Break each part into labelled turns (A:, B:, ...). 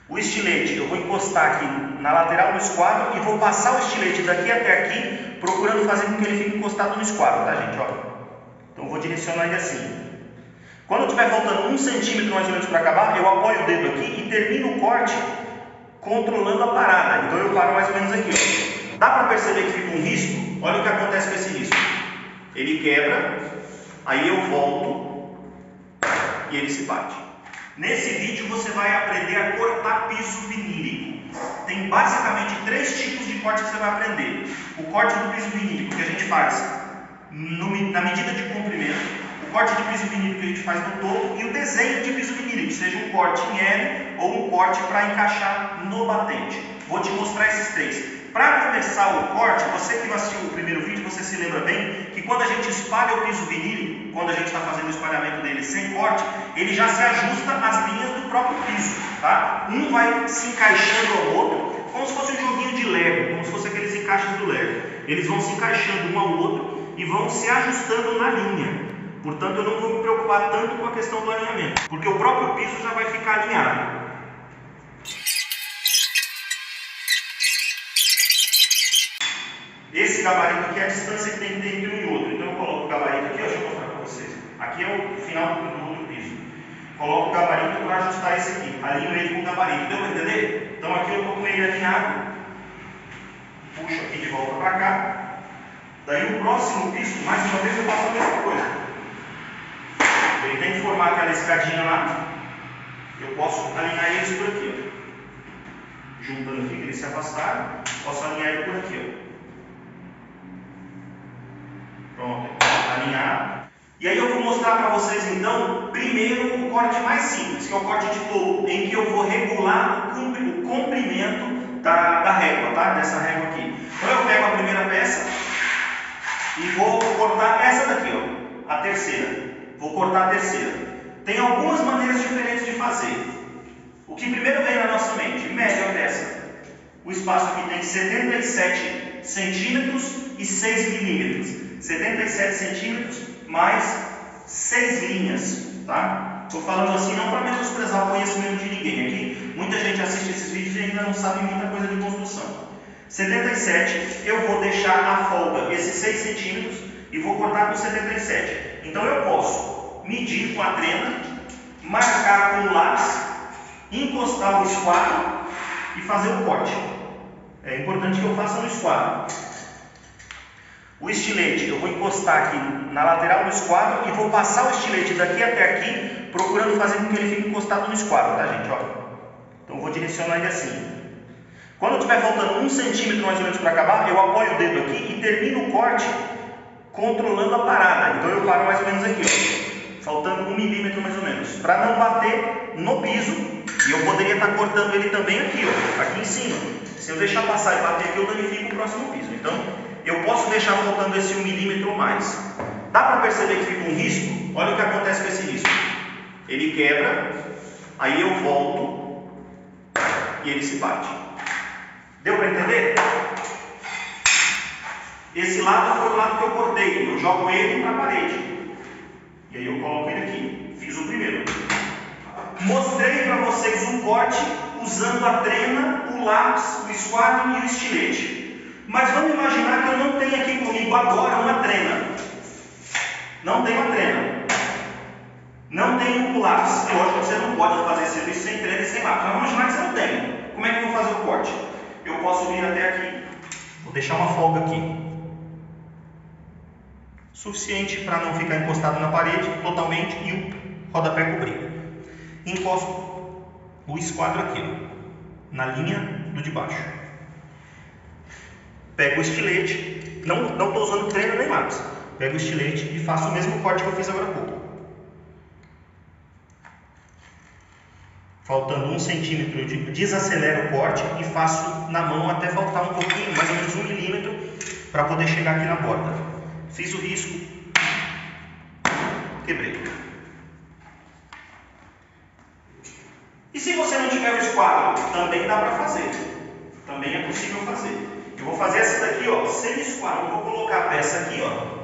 A: O estilete eu vou encostar aqui na lateral do esquadro e vou passar o estilete daqui até aqui, procurando fazer com que ele fique encostado no esquadro, tá, gente? Ó. Então eu vou direcionar ele assim. Quando estiver faltando 1 centímetro mais ou menos para acabar, eu apoio o dedo aqui e termino o corte controlando a parada. Então eu paro mais ou menos aqui, ó. Dá para perceber que fica um risco? Olha o que acontece com esse risco. Ele quebra, aí eu volto e ele se bate. Nesse vídeo você vai aprender a cortar piso vinílico. Tem basicamente 3 tipos de corte que você vai aprender. O corte do piso vinílico que a gente faz na medida de comprimento, o corte de piso vinílico que a gente faz no topo e o desenho de piso vinílico, seja um corte em L ou um corte para encaixar no batente. Vou te mostrar esses 3. Para começar o corte, você que assistiu o primeiro vídeo, você se lembra bem que quando a gente espalha o piso vinílico, quando a gente está fazendo o espalhamento dele sem corte, ele já se ajusta às linhas do próprio piso, tá? Um vai se encaixando ao outro, como se fosse um joguinho de Lego, como se fosse aqueles encaixes do Lego. Eles vão se encaixando um ao outro e vão se ajustando na linha. Portanto, eu não vou me preocupar tanto com a questão do alinhamento, porque o próprio piso já vai ficar alinhado. Esse gabarito aqui é a distância que tem que ter entre um e outro. Então eu coloco o gabarito aqui, deixa eu mostrar para vocês. Aqui é o final do piso. Coloco o gabarito para ajustar esse aqui. Alinho ele com o gabarito. Deu para entender? Então aqui eu estou com ele alinhado. Puxo aqui de volta para cá. Daí o próximo piso, mais uma vez eu faço a mesma coisa. Ele tem que formar aquela escadinha lá. Eu posso alinhar eles por aqui, ó. Juntando aqui, que eles se afastaram. Posso alinhar ele por aqui, ó. Pronto, alinhado. E aí eu vou mostrar para vocês então, primeiro o corte mais simples, que é o corte de topo, em que eu vou regular o comprimento da régua, tá? Dessa régua aqui. Então eu pego a primeira peça e vou cortar essa daqui, ó, a terceira. Vou cortar a terceira. Tem algumas maneiras diferentes de fazer. O que primeiro vem na nossa mente, mede a peça. O espaço aqui tem 77 centímetros e 6 milímetros. 77 centímetros mais 6 linhas, tá? Estou falando assim não para menosprezar o conhecimento de ninguém aqui. Muita gente assiste esses vídeos e ainda não sabe muita coisa de construção. 77, eu vou deixar à folga esses 6 centímetros e vou cortar com 77. Então eu posso medir com a trena, marcar com o lápis, encostar o esquadro e fazer o corte. É importante que eu faça no esquadro. O estilete eu vou encostar aqui na lateral do esquadro e vou passar o estilete daqui até aqui, procurando fazer com que ele fique encostado no esquadro, tá, gente? Ó. Então eu vou direcionar ele assim. Quando estiver faltando 1 centímetro mais ou menos para acabar, eu apoio o dedo aqui e termino o corte controlando a parada. Então eu paro mais ou menos aqui, ó, faltando 1 milímetro mais ou menos, para não bater no piso. E eu poderia estar cortando ele também aqui, ó, aqui em cima. Se eu deixar passar e bater aqui, eu danifico o próximo piso. Então eu posso deixar faltando esse 1 milímetro ou mais. Dá para perceber que fica um risco? Olha o que acontece com esse risco. Ele quebra, aí eu volto e ele se bate. Deu para entender? Esse lado foi o lado que eu cortei. Eu jogo ele para a parede. E aí eu coloco ele aqui. Fiz o primeiro. Mostrei para vocês um corte usando a trena, o lápis, o esquadro e o estilete. Mas vamos imaginar que eu não tenho aqui comigo agora uma trena. Não tenho a trena. Não tenho o lápis. É lógico que você não pode fazer serviço sem trena e sem lápis. Mas vamos imaginar que você não tem. Como é que eu vou fazer o corte? Eu posso vir até aqui. Vou deixar uma folga aqui. Suficiente para não ficar encostado na parede totalmente e o rodapé cobrir. Encosto o esquadro aqui, ó, na linha do de baixo. Pego o estilete, não estou usando trena nem lápis. Pego o estilete e faço o mesmo corte que eu fiz agora há pouco. Faltando 1 centímetro, eu desacelero o corte e faço na mão até faltar um pouquinho, mais ou menos 1 milímetro, para poder chegar aqui na borda. Fiz o risco, quebrei. E se você não tiver o esquadro, também dá para fazer. Também é possível fazer. Eu vou fazer essa daqui, ó, sem esquadro. Eu vou colocar a peça aqui, ó.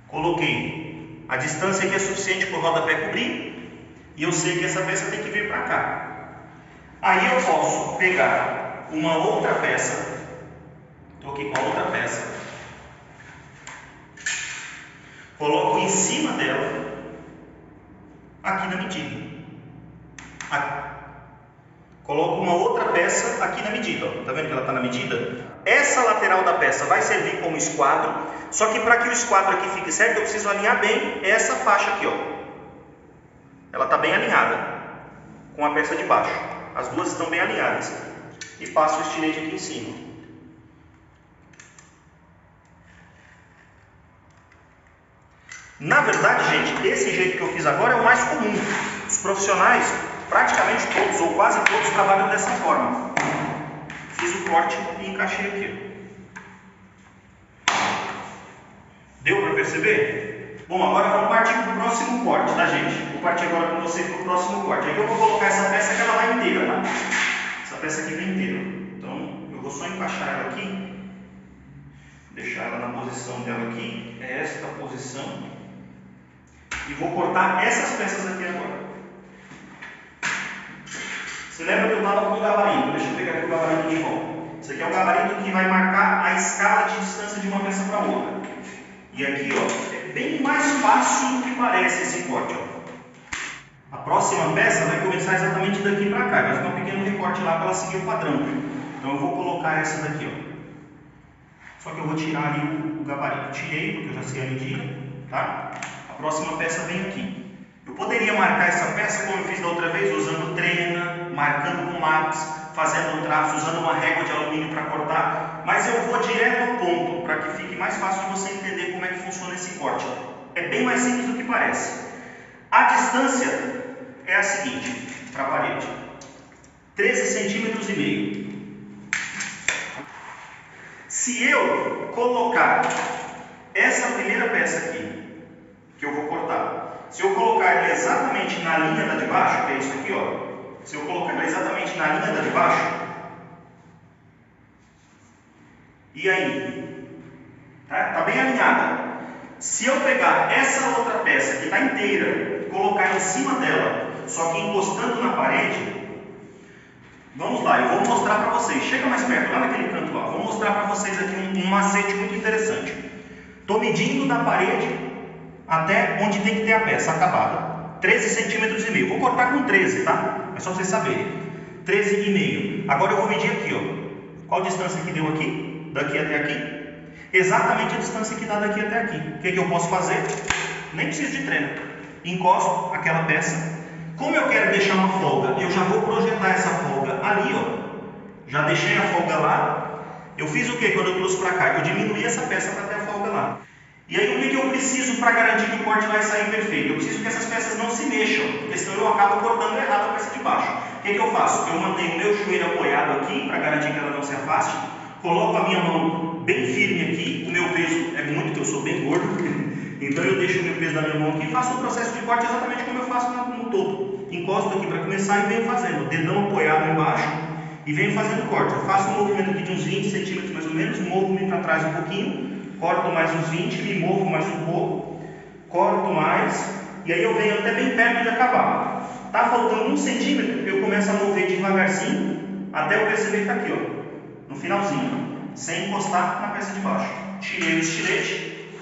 A: Coloquei A distância aqui é suficiente para o rodapé cobrir. E eu sei que essa peça tem que vir para cá. Aí eu posso pegar uma outra peça. Estou aqui com a outra peça. Coloco em cima dela, aqui na medida. Aqui. Coloco uma outra peça aqui na medida. Está vendo que ela está na medida? Essa lateral da peça vai servir como esquadro. Só que para que o esquadro aqui fique certo, eu preciso alinhar bem essa faixa aqui, ó. Ela está bem alinhada com a peça de baixo. As duas estão bem alinhadas. E passo o estilete aqui em cima. Na verdade, gente, esse jeito que eu fiz agora é o mais comum. Os profissionais, praticamente todos ou quase todos, trabalham dessa forma. Fiz o corte e encaixei aqui. Deu para perceber? Bom, agora vamos partir para o próximo corte, tá, gente? Vou partir agora com você para o próximo corte. Aqui eu vou colocar essa peça que ela vai inteira, tá? Essa peça aqui vem inteira. Então, eu vou só encaixar ela aqui. Deixar ela na posição dela aqui. É esta a posição. E vou cortar essas peças aqui agora. Você lembra que eu estava com o gabarito? Deixa eu pegar aqui o gabarito de volta. Esse aqui é o gabarito que vai marcar a escala de distância de uma peça para outra. E aqui, ó, é bem mais fácil do que parece esse corte, ó. A próxima peça vai começar exatamente daqui para cá. Vai ficar um pequeno recorte lá para ela seguir o padrão. Então eu vou colocar essa daqui, ó. Só que eu vou tirar ali o gabarito. Tirei, porque eu já sei a medida, tá? A próxima peça vem aqui. Eu poderia marcar essa peça como eu fiz da outra vez, usando trena, marcando com lápis, fazendo um traço, usando uma régua de alumínio para cortar, mas eu vou direto ao ponto, para que fique mais fácil de você entender como é que funciona esse corte. É bem mais simples do que parece. A distância é a seguinte, para a parede: 13,5 cm. Se eu colocar essa primeira peça aqui, que eu vou cortar, se eu colocar ela exatamente na linha da de baixo, que é isso aqui, ó. Se eu colocar ela exatamente na linha da de baixo, e aí? Tá bem alinhada. Se eu pegar essa outra peça que está inteira, colocar em cima dela, só que encostando na parede, vamos lá, eu vou mostrar para vocês. Chega mais perto, lá naquele canto lá. Vou mostrar para vocês aqui um macete muito interessante. Estou medindo da parede até onde tem que ter a peça acabada. 13,5 cm. Vou cortar com 13, tá? É só vocês saberem. 13,5. Agora eu vou medir aqui, ó. Qual a distância que deu aqui? Daqui até aqui? Exatamente a distância que dá daqui até aqui. O que eu posso fazer? Nem preciso de treino. Encosto aquela peça. Como eu quero deixar uma folga, eu já vou projetar essa folga ali, ó. Já deixei a folga lá. Eu fiz o que quando eu trouxe para cá? Eu diminuí essa peça para ter a folga lá. E aí o que eu preciso para garantir que o corte vai sair perfeito? Eu preciso que essas peças não se mexam, porque senão eu acabo cortando errado a peça de baixo. O que eu faço? Eu mantenho o meu joelho apoiado aqui, para garantir que ela não se afaste. Coloco a minha mão bem firme aqui. O meu peso é muito, que eu sou bem gordo. Então eu deixo o meu peso da minha mão aqui e faço o processo de corte exatamente como eu faço no topo. Encosto aqui para começar e venho fazendo. Dedão apoiado embaixo e venho fazendo corte. Eu faço um movimento aqui de uns 20 centímetros mais ou menos, movo-me para trás um pouquinho. Corto mais uns 20, me movo mais um pouco, corto mais, e aí eu venho até bem perto de acabar. Tá faltando 1 centímetro, eu começo a mover devagarzinho, até eu perceber que está aqui, ó, no finalzinho, sem encostar na peça de baixo. Tirei o estilete,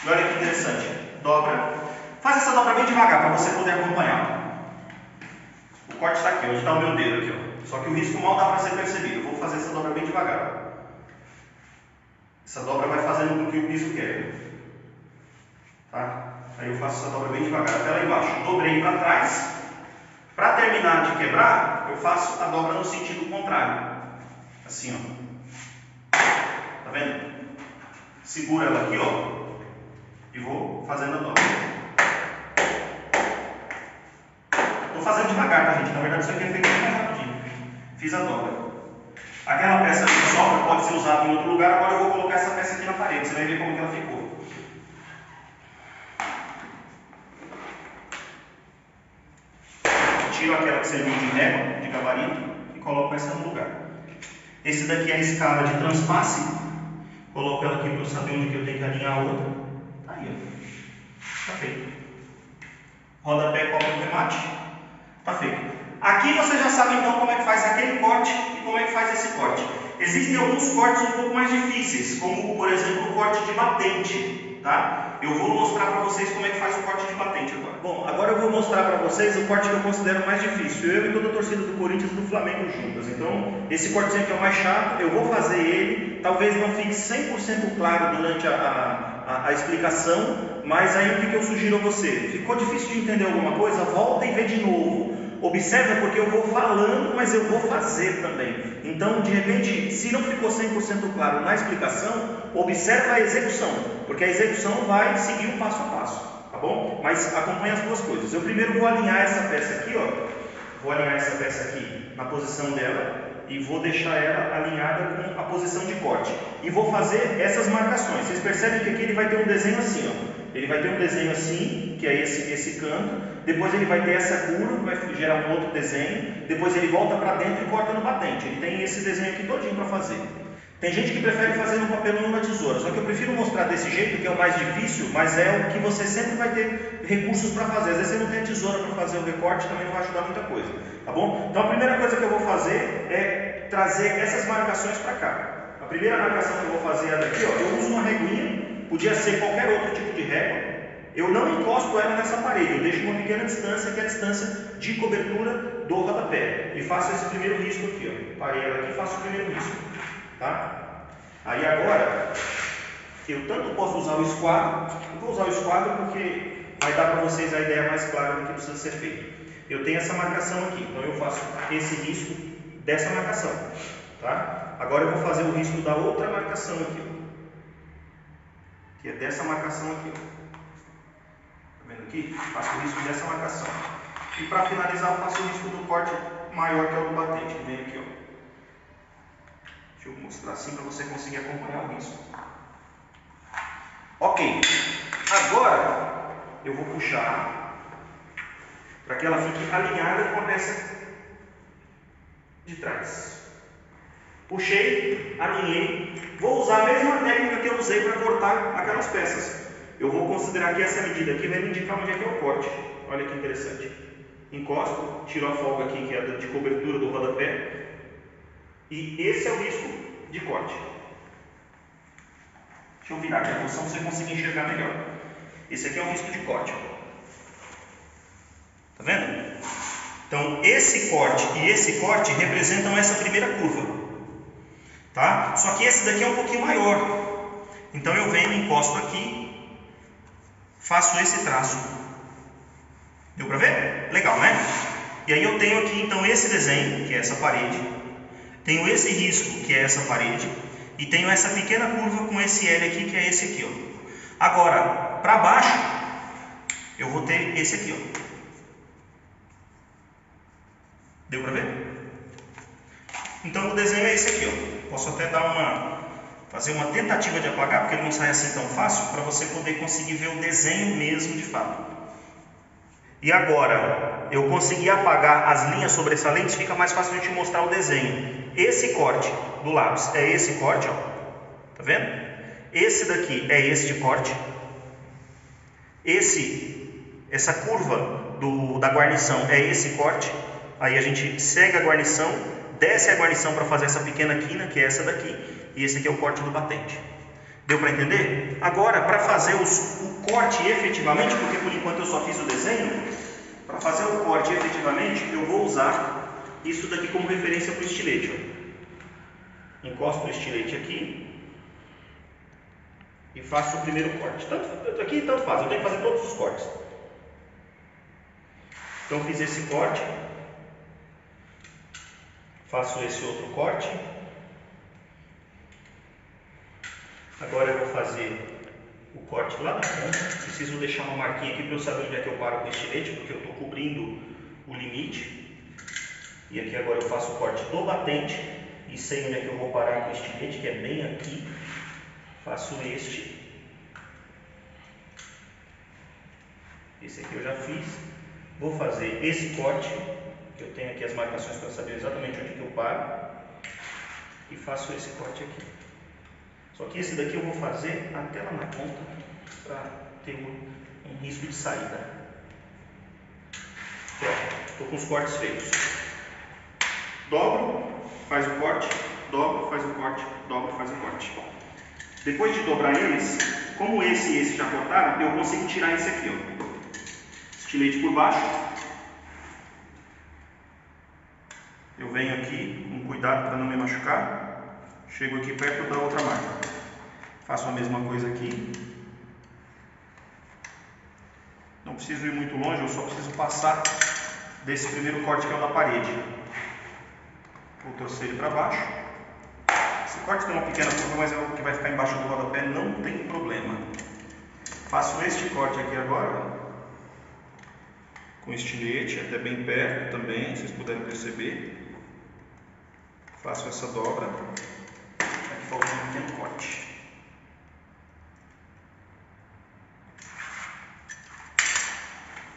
A: e olha que interessante, dobra. Faz essa dobra bem devagar, para você poder acompanhar. O corte está aqui, onde está o meu dedo aqui, ó. Só que o risco mal dá para ser percebido. Eu vou fazer essa dobra bem devagar. Essa dobra vai fazendo com que o piso quebre. Tá? Aí eu faço essa dobra bem devagar até lá embaixo. Dobrei para trás. Para terminar de quebrar, eu faço a dobra no sentido contrário. Assim, ó. Tá vendo? Seguro ela aqui, ó. E vou fazendo a dobra. Estou fazendo devagar, tá, gente? Na verdade, isso aqui é feito bem mais rapidinho. Fiz a dobra. Aquela peça que sobra pode ser usada em outro lugar. Agora eu vou colocar essa peça aqui na parede. Você vai ver como que ela ficou. Tiro aquela que serviu de régua, de gabarito, e coloco essa no lugar. Esse daqui é a escala de transpasse. Coloco ela aqui para eu saber onde que eu tenho que alinhar a outra. Tá aí, ó. Tá feito. Rodapé, copa e remate. Tá feito. Aqui você já sabe então como é que faz aquele corte e como é que faz esse corte. Existem alguns cortes um pouco mais difíceis, como por exemplo o corte de batente, tá? Eu vou mostrar para vocês como é que faz o corte de batente agora. Bom, agora eu vou mostrar para vocês o corte que eu considero mais difícil. Eu e toda a torcida do Corinthians e do Flamengo juntas. Então, esse cortezinho que é o mais chato, eu vou fazer ele. Talvez não fique 100% claro durante a explicação, mas aí o que eu sugiro a você? Ficou difícil de entender alguma coisa? Volta e vê de novo. Observa porque eu vou falando, mas eu vou fazer também. Então, de repente, se não ficou 100% claro na explicação, observa a execução, porque a execução vai seguir o passo a passo, tá bom? Mas acompanha as duas coisas. Eu primeiro vou alinhar essa peça aqui, ó. Vou alinhar essa peça aqui na posição dela e vou deixar ela alinhada com a posição de corte. E vou fazer essas marcações. Vocês percebem que aqui ele vai ter um desenho assim, ó. Ele vai ter um desenho assim, que é esse canto. Depois ele vai ter essa curva, que vai gerar um outro desenho. Depois ele volta para dentro e corta no batente. Ele tem esse desenho aqui todinho para fazer. Tem gente que prefere fazer no papel ou na tesoura. Só que eu prefiro mostrar desse jeito, que é o mais difícil, mas é o que você sempre vai ter recursos para fazer. Às vezes você não tem a tesoura para fazer o recorte, também não vai ajudar muita coisa. Tá bom? Então a primeira coisa que eu vou fazer é trazer essas marcações para cá. A primeira marcação que eu vou fazer é daqui, ó. Eu uso uma reguinha, podia ser qualquer outro tipo de régua. Eu não encosto ela nessa parede, eu deixo uma pequena distância, que é a distância de cobertura do rodapé. E faço esse primeiro risco aqui, ó. Parei ela aqui e faço o primeiro risco. Tá? Aí agora, eu tanto posso usar o esquadro, eu vou usar o esquadro porque vai dar para vocês a ideia mais clara do que precisa ser feito. Eu tenho essa marcação aqui, então eu faço esse risco dessa marcação. Tá? Agora eu vou fazer o risco da outra marcação aqui, ó. Que é dessa marcação aqui, ó. Tá vendo aqui? Faço o risco dessa marcação. E para finalizar, eu faço o risco do corte maior, que é o do batente, que vem aqui, ó. Deixa eu mostrar assim para você conseguir acompanhar o risco. Ok. Agora eu vou puxar para que ela fique alinhada com a peça de trás. Puxei, alinhei. Vou usar a mesma técnica que eu usei para cortar aquelas peças. Eu vou considerar que essa medida aqui vai me indicar onde é que é o corte. Olha que interessante. Encosto, tiro a folga aqui que é de cobertura do rodapé. E esse é o risco de corte. Deixa eu virar aqui a posição para você conseguir enxergar melhor. Esse aqui é o risco de corte. Tá vendo? Então, esse corte e esse corte representam essa primeira curva. Tá? Só que esse daqui é um pouquinho maior. Então, eu venho, encosto aqui, faço esse traço. Deu para ver? Legal, né? E aí eu tenho aqui, então, esse desenho, que é essa parede. Tenho esse risco, que é essa parede. E tenho essa pequena curva com esse L aqui, que é esse aqui, ó. Agora, para baixo, eu vou ter esse aqui, ó. Deu para ver? Então o desenho é esse aqui, ó. Posso até fazer uma tentativa de apagar, porque ele não sai assim tão fácil, para você poder conseguir ver o desenho mesmo de fato. E agora, eu consegui apagar as linhas sobressalentes, fica mais fácil de te mostrar o desenho. Esse corte do lápis é esse corte, ó. Tá vendo? Esse daqui é este corte. Essa curva da guarnição é esse corte. Aí a gente segue a guarnição, desce a guarnição para fazer essa pequena quina, que é essa daqui. E esse aqui é o corte do batente. Deu para entender? Agora, para fazer o corte efetivamente, porque por enquanto eu só fiz o desenho, para fazer o corte efetivamente, eu vou usar isso daqui como referência para o estilete. Ó. Encosto o estilete aqui e faço o primeiro corte. Aqui tanto faz, eu tenho que fazer todos os cortes. Então fiz esse corte, faço esse outro corte. Agora eu vou fazer o corte lá na ponta. Preciso deixar uma marquinha aqui para eu saber onde é que eu paro com o estilete, porque eu estou cobrindo o limite. E aqui agora eu faço o corte do batente e sei onde é que eu vou parar com o estilete, que é bem aqui. Faço este. Esse aqui eu já fiz. Vou fazer esse corte, que eu tenho aqui as marcações para saber exatamente onde que eu paro. E faço esse corte aqui. Só que esse daqui eu vou fazer até lá na ponta, para ter em risco de saída. Estou com os cortes feitos. Dobro, faz o corte, dobra, faz o corte, dobra, faz o corte. Depois de dobrar eles, como esse e esse já cortaram, eu consigo tirar esse aqui, ó. Estilete por baixo. Eu venho aqui com cuidado para não me machucar. Chego aqui perto da outra marca. Faço a mesma coisa aqui. Não preciso ir muito longe, eu só preciso passar desse primeiro corte que é o da parede. Vou torcer ele para baixo. Esse corte tem uma pequena curva, mas é o que vai ficar embaixo do rodapé, não tem problema. Faço este corte aqui agora, com estilete, até bem perto também, vocês puderem perceber. Faço essa dobra. Aqui falta um pequeno corte.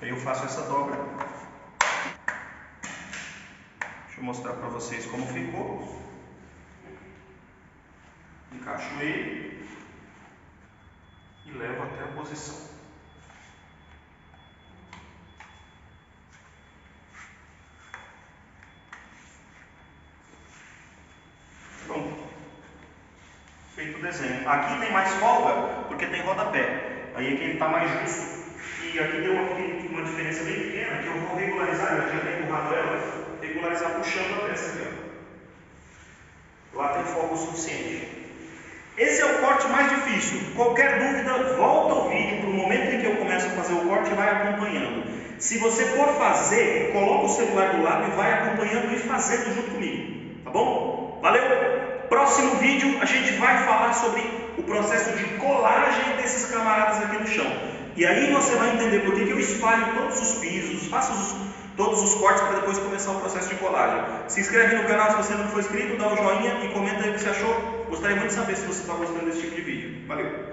A: Aí eu faço essa dobra. Deixa eu mostrar para vocês como ficou. Encaixo ele e levo até a posição. Pronto. Feito o desenho. Aqui tem mais folga porque tem rodapé. Aí aqui ele está mais justo. E aqui deu uma diferença bem pequena que eu vou regularizar. Eu já tenho empurrado ela. Regularizar puxando a peça aqui, ó. Lá tem folga o suficiente. Esse é o corte mais difícil. Qualquer dúvida, volta o vídeo para o momento em que eu começo a fazer o corte e vai acompanhando. Se você for fazer, coloca o celular do lado e vai acompanhando e fazendo junto comigo. Tá bom? Valeu! Próximo vídeo a gente vai falar sobre o processo de colagem desses camaradas aqui no chão. E aí você vai entender por que eu espalho todos os pisos, faço todos os cortes para depois começar o processo de colagem. Se inscreve no canal se você não for inscrito, dá um joinha e comenta aí o que você achou. Gostaria muito de saber se você está gostando desse tipo de vídeo. Valeu!